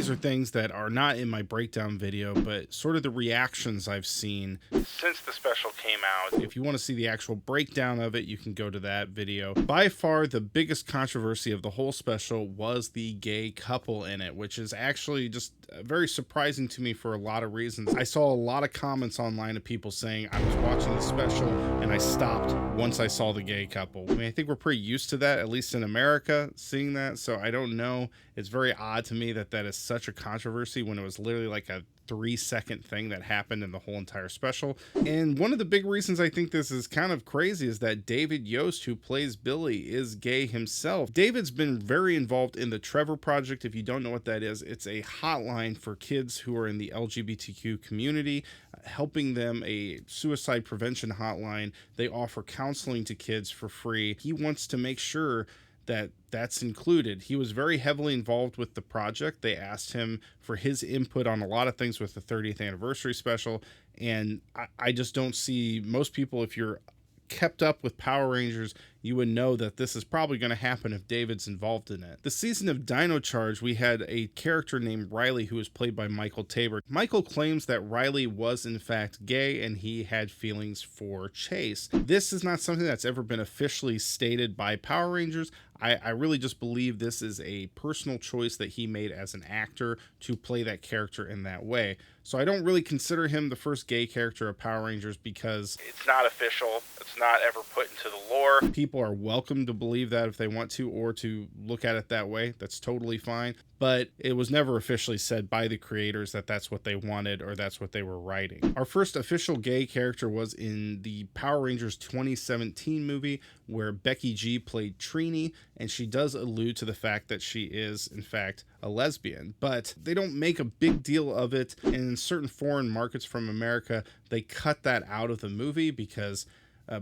these are things that are not in my breakdown video, but sort of the reactions I've seen since the special came out. If you want to see the actual breakdown of it, you can go to that video. By far, the biggest controversy of the whole special was the gay couple in it, which is actually just very surprising to me for a lot of reasons. I saw a lot of comments online of people saying I was watching the special and I stopped once I saw the gay couple. I mean, I think we're pretty used to that, at least in America, seeing that. So I don't know. It's very odd to me that that is such a controversy when it was literally like a 3-second thing that happened in the whole entire special. And one of the big reasons I think this is kind of crazy is that David Yost, who plays Billy, is gay himself. David's been very involved in the Trevor Project. If you don't know what that is, it's a hotline for kids who are in the LGBTQ community, helping them, a suicide prevention hotline. They offer counseling to kids for free. He wants to make sure that that's included. He was very heavily involved with the project. They asked him for his input on a lot of things with the 30th anniversary special. And I just don't see most people, if you're kept up with Power Rangers, you would know that this is probably going to happen if David's involved in it. The season of Dino Charge, we had a character named Riley who was played by Michael Tabor. Michael claims that Riley was in fact gay and he had feelings for Chase. This is not something that's ever been officially stated by Power Rangers. I really just believe this is a personal choice that he made as an actor to play that character in that way. So I don't really consider him the first gay character of Power Rangers because it's not official. It's not ever put into the lore. People are welcome to believe that if they want to, or to look at it that way. That's totally fine. But it was never officially said by the creators that that's what they wanted or that's what they were writing. Our first official gay character was in the Power Rangers 2017 movie, where Becky G played Trini, and she does allude to the fact that she is, in fact, a lesbian. But they don't make a big deal of it, and in certain foreign markets from America, they cut that out of the movie because,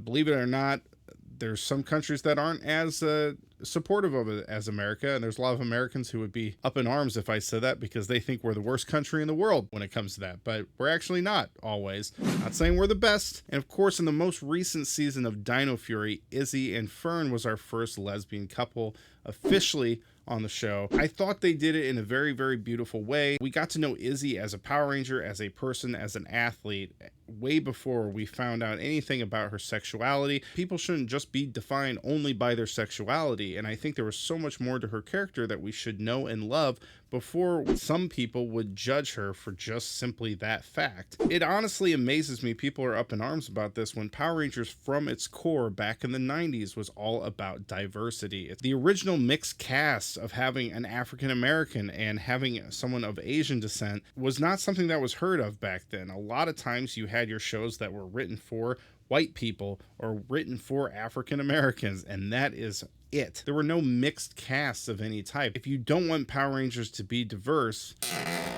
believe it or not, there's some countries that aren't as supportive of it as America, and there's a lot of Americans who would be up in arms if I said that because they think we're the worst country in the world when it comes to that, but we're actually not always. Not saying we're the best. And of course, in the most recent season of Dino Fury, Izzy and Fern was our first lesbian couple officially on the show. I thought they did it in a very, very beautiful way. We got to know Izzy as a Power Ranger, as a person, as an athlete, way before we found out anything about her sexuality. People shouldn't just be defined only by their sexuality, and I think there was so much more to her character that we should know and love before some people would judge her for just simply that fact. It honestly amazes me people are up in arms about this when Power Rangers from its core back in the 90s was all about diversity. The original mixed cast of having an African American and having someone of Asian descent was not something that was heard of back then. A lot of times you had your shows that were written for white people or written for African Americans, and that is it. There were no mixed casts of any type. If you don't want Power Rangers to be diverse,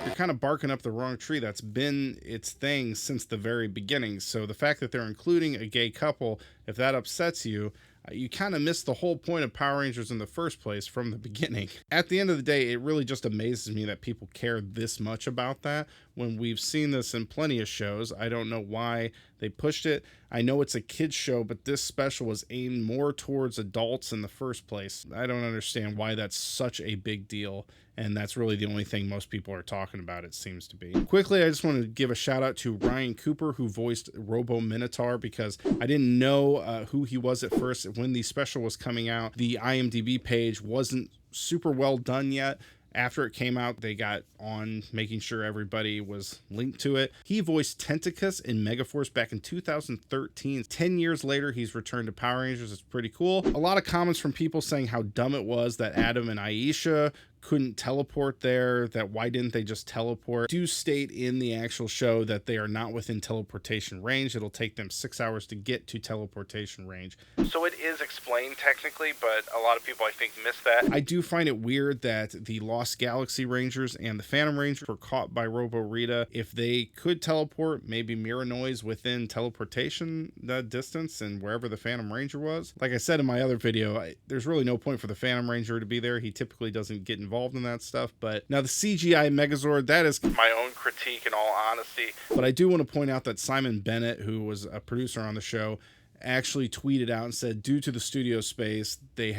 you're kind of barking up the wrong tree. That's been its thing since the very beginning. So the fact that they're including a gay couple, if that upsets you, you kind of missed the whole point of Power Rangers in the first place from the beginning. At the end of the day, it really just amazes me that people care this much about that when we've seen this in plenty of shows. I don't know why they pushed it. I know it's a kid's show, but this special was aimed more towards adults in the first place. I don't understand why that's such a big deal. And that's really the only thing most people are talking about, it seems to be. Quickly, I just want to give a shout out to Ryan Cooper, who voiced Robo Minotaur, because I didn't know who he was at first. When the special was coming out, the IMDb page wasn't super well done yet. After it came out, they got on making sure everybody was linked to it. He voiced Tentacus in Megaforce back in 2013. 10 years later, he's returned to Power Rangers. It's pretty cool. A lot of comments from people saying how dumb it was that Adam and Aisha couldn't teleport there, that why didn't they just teleport. Do state in the actual show that they are not within teleportation range. It'll take them 6 hours to get to teleportation range. So it is explained technically, but a lot of people I think miss that. I do find it weird that the Lost Galaxy Rangers and the Phantom Rangers were caught by Robo Rita. If they could teleport, maybe mirror noise within teleportation distance and wherever the Phantom Ranger was. Like I said in my other video, there's really no point for the Phantom Ranger to be there. He typically doesn't get involved in that stuff. But now the CGI Megazord, that is my own critique in all honesty. But I do want to point out that Simon Bennett, who was a producer on the show, actually tweeted out and said due to the studio space they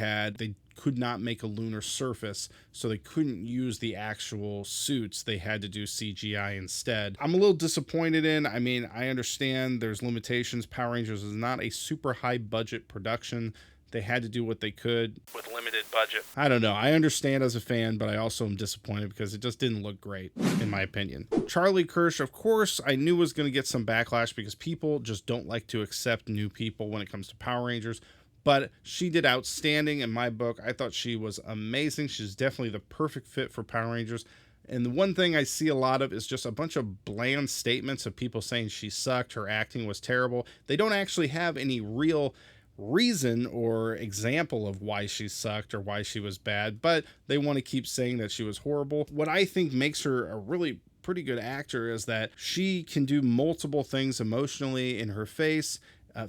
could not make a lunar surface, so they couldn't use the actual suits. They had to do CGI instead. I'm a little disappointed in, I mean, I understand there's limitations. Power Rangers is not a super high budget production. They had to do what they could with limited budget. I don't know. I understand as a fan, but I also am disappointed because it just didn't look great, in my opinion. Charlie Kersh, of course, I knew was going to get some backlash because people just don't like to accept new people when it comes to Power Rangers. But she did outstanding in my book. I thought she was amazing. She's definitely the perfect fit for Power Rangers. And the one thing I see a lot of is just a bunch of bland statements of people saying she sucked, her acting was terrible. They don't actually have any real reason or example of why she sucked or why she was bad, but they want to keep saying that she was horrible. What I think makes her a really pretty good actor is that she can do multiple things emotionally in her face,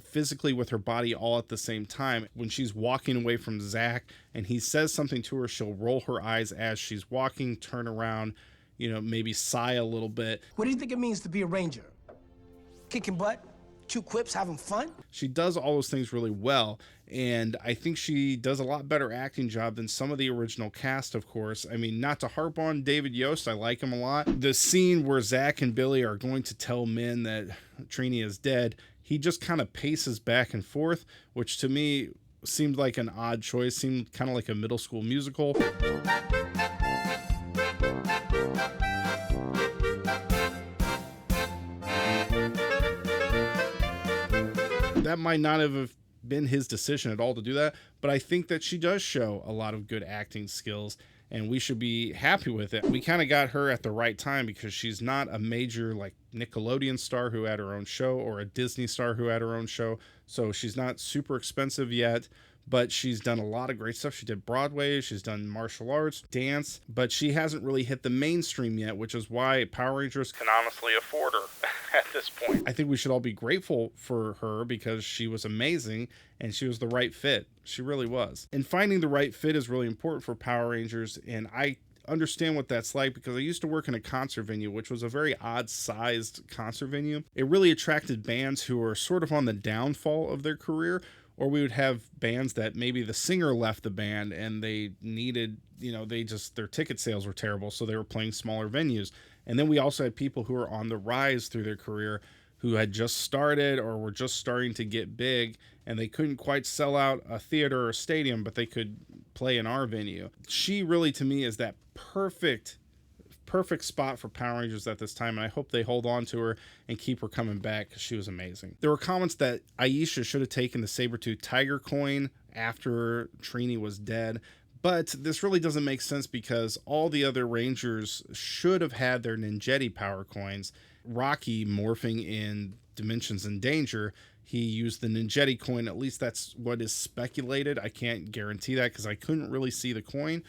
physically with her body, all at the same time. When she's walking away from Zach and he says something to her, she'll roll her eyes as she's walking, turn around, you know, maybe sigh a little bit. What do you think it means to be a ranger? Kicking butt? Two quips, having fun? She does all those things really well, and I think she does a lot better acting job than some of the original cast, of course. I mean, not to harp on David Yost, I like him a lot. The scene where Zach and Billy are going to tell Min that Trini is dead, he just kind of paces back and forth, which to me seemed like an odd choice, seemed kind of like a middle school musical. That might not have been his decision at all to do that, but I think that she does show a lot of good acting skills, and we should be happy with it. We kind of got her at the right time because she's not a major like Nickelodeon star who had her own show or a Disney star who had her own show, so she's not super expensive yet, but she's done a lot of great stuff. She did Broadway, she's done martial arts, dance, but she hasn't really hit the mainstream yet, which is why Power Rangers can honestly afford her at this point. I think we should all be grateful for her because she was amazing and she was the right fit. She really was. And finding the right fit is really important for Power Rangers, and I understand what that's like because I used to work in a concert venue, which was a very odd sized concert venue. It really attracted bands who were sort of on the downfall of their career, or we would have bands that maybe the singer left the band and they needed, you know, their ticket sales were terrible, so they were playing smaller venues. And then we also had people who were on the rise through their career who had just started or were just starting to get big, and they couldn't quite sell out a theater or a stadium, but they could play in our venue. She really, to me, is that perfect spot for Power Rangers at this time, and I hope they hold on to her and keep her coming back because she was amazing. There were comments that Aisha should have taken the Saber-Tooth Tiger coin after Trini was dead, but this really doesn't make sense because all the other Rangers should have had their Ninjetti power coins. Rocky morphing in Dimensions in Danger, he used the Ninjetti coin, at least that's what is speculated. I can't guarantee that because I couldn't really see the coin.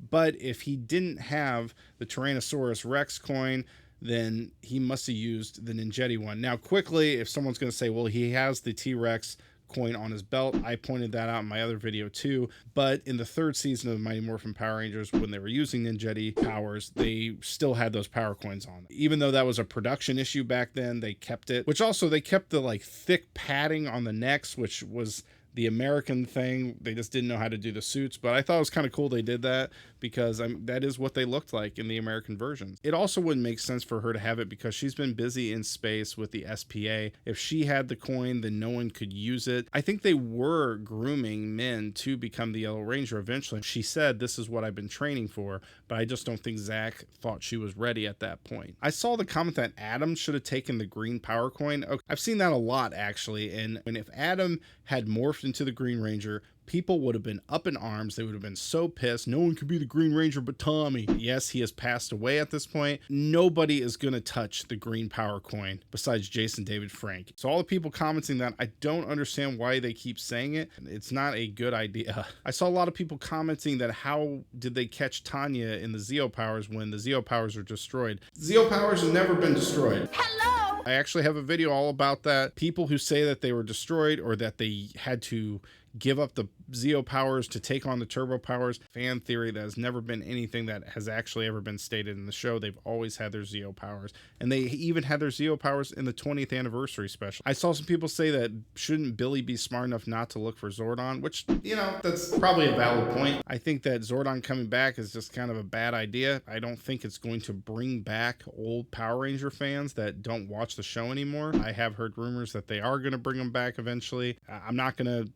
But if he didn't have the Tyrannosaurus Rex coin, then he must have used the Ninjetti one. Now, quickly, if someone's going to say, well, he has the T-Rex coin on his belt, I pointed that out in my other video too. But in the third season of Mighty Morphin Power Rangers, when they were using Ninjetti powers, they still had those power coins on. Even though that was a production issue back then, they kept it. Which also, they kept the like thick padding on the necks, which was the American thing. They just didn't know how to do the suits, but I thought it was kind of cool they did that because that is what they looked like in the American versions. It also wouldn't make sense for her to have it because she's been busy in space with the SPA. If she had the coin, then no one could use it. I think they were grooming Min to become the Yellow Ranger eventually. She said, this is what I've been training for, but I just don't think Zach thought she was ready at that point. I saw the comment that Adam should have taken the green power coin. Okay, I've seen that a lot actually, and if Adam had morphed into the Green Ranger, people would have been up in arms. They would have been so pissed. No one could be the Green Ranger but Tommy. Yes, he has passed away at this point. Nobody is going to touch the green power coin besides Jason David Frank. So all the people commenting that, I don't understand why they keep saying it. It's not a good idea. I saw a lot of people commenting that how did they catch Tanya in the Zeo Powers when the Zeo Powers are destroyed? Zeo Powers have never been destroyed. Hello! I actually have a video all about that. People who say that they were destroyed or that they had to give up the Zeo powers to take on the Turbo powers. Fan theory, that has never been anything that has actually ever been stated in the show. They've always had their Zeo powers, and they even had their Zeo powers in the 20th anniversary special. I saw some people say that shouldn't Billy be smart enough not to look for Zordon, which, you know, that's probably a valid point. I think that Zordon coming back is just kind of a bad idea. I don't think it's going to bring back old Power Ranger fans that don't watch the show anymore. I have heard rumors that they are going to bring them back eventually. I'm not going to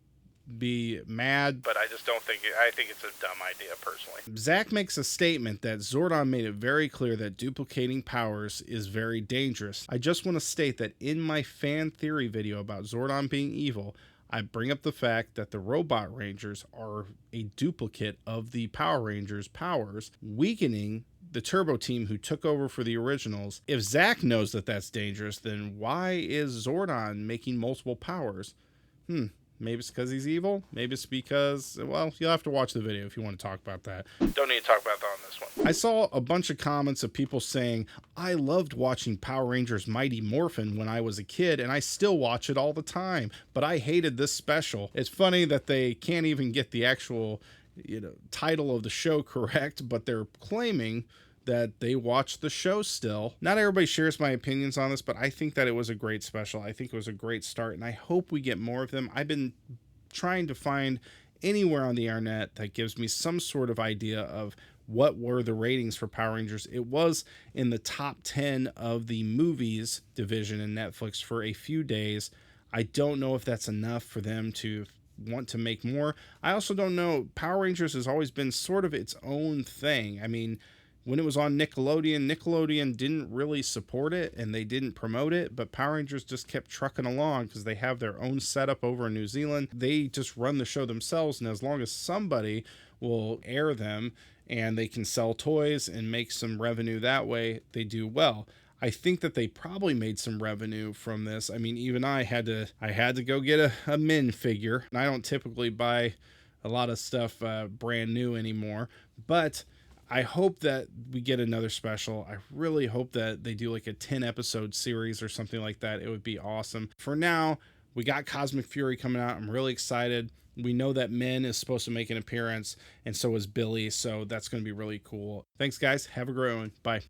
be mad, but I just don't think I think it's a dumb idea personally. Zach makes a statement that Zordon made it very clear that duplicating powers is very dangerous. I just want to state that in my fan theory video about Zordon being evil, I bring up the fact that the Robot Rangers are a duplicate of the Power Rangers' powers, weakening the Turbo team who took over for the originals. If Zach knows that that's dangerous, then why is Zordon making multiple powers? Maybe it's because he's evil. Maybe it's because, well, you'll have to watch the video if you want to talk about that. Don't need to talk about that on this one. I saw a bunch of comments of people saying, I loved watching Power Rangers Mighty Morphin when I was a kid, and I still watch it all the time, but I hated this special. It's funny that they can't even get the actual, title of the show correct, but they're claiming that they watch the show still. Not everybody shares my opinions on this, but I think that it was a great special. I think it was a great start, and I hope we get more of them. I've been trying to find anywhere on the internet that gives me some sort of idea of what were the ratings for Power Rangers. It was in the top 10 of the movies division in Netflix for a few days. I don't know if that's enough for them to want to make more. I also don't know. Power Rangers has always been sort of its own thing. I mean, when it was on Nickelodeon didn't really support it and they didn't promote it, but Power Rangers just kept trucking along because they have their own setup over in New Zealand. They just run the show themselves, and as long as somebody will air them and they can sell toys and make some revenue that way, they do well. I think that they probably made some revenue from this. I mean, even I had to go get a Min figure, and I don't typically buy a lot of stuff brand new anymore, but I hope that we get another special. I really hope that they do like a 10 episode series or something like that. It would be awesome. For now, we got Cosmic Fury coming out. I'm really excited. We know that Min is supposed to make an appearance, and so is Billy, so that's going to be really cool. Thanks, guys. Have a great one. Bye.